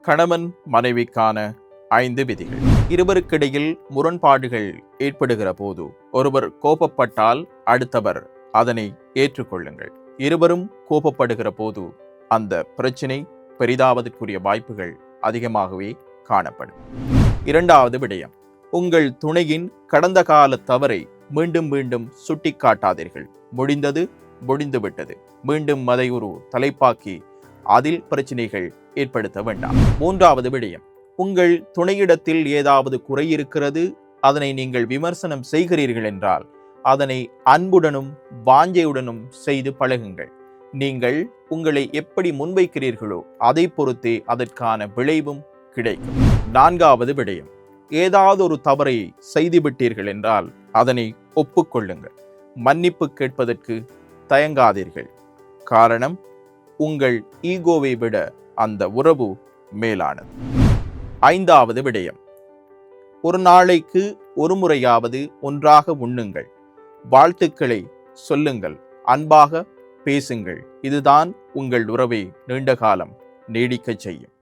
கணவன் மனைவிக்கான 5 விதிகள். இருவருக்கிடையில் முரண்பாடுகள் ஏற்படுகிற போது ஒருவர் கோபப்பட்டால் அடுத்தவர் அதனை ஏற்றுக்கொள்ளுங்கள். இருவரும் கோபப்படுகிற போது அந்த பிரச்சினை பெரிதாவதற்குரிய வாய்ப்புகள் அதிகமாகவே காணப்படும். 2வது விடயம், உங்கள் துணையின் கடந்த கால தவறை மீண்டும் மீண்டும் சுட்டிக்காட்டாதீர்கள். முடிந்தது முடிந்துவிட்டது. மீண்டும் அதை ஒரு தலைப்பாக்கி அதில் பிரச்சனைகள் ஏற்படுத்த வேண்டாம். 3வது விடயம், உங்கள் துணையிடத்தில் ஏதாவது குறை இருக்கிறது, அதனை நீங்கள் விமர்சனம் செய்கிறீர்கள் என்றால் அதனை அன்புடனும் வாஞ்சையுடனும் செய்து பழகுங்கள். நீங்கள் உங்களை எப்படி முன்வைக்கிறீர்களோ அதை பொறுத்தே அதற்கான விளைவும் கிடைக்கும். 4வது விடயம், ஏதாவது ஒரு தவறை செய்துவிட்டீர்கள் என்றால் அதனை ஒப்புக்கொள்ளுங்கள். மன்னிப்பு கேட்பதற்கு தயங்காதீர்கள். காரணம், உங்கள் ஈகோவை விட அந்த உறவு மேலானது. 5வது விடயம், ஒரு நாளைக்கு ஒரு முறையாவது ஒன்றாக உண்ணுங்கள். வாழ்த்துக்களை சொல்லுங்கள். அன்பாக பேசுங்கள். இதுதான் உங்கள் உறவை நீண்ட காலம் நீடிக்கச் செய்யும்.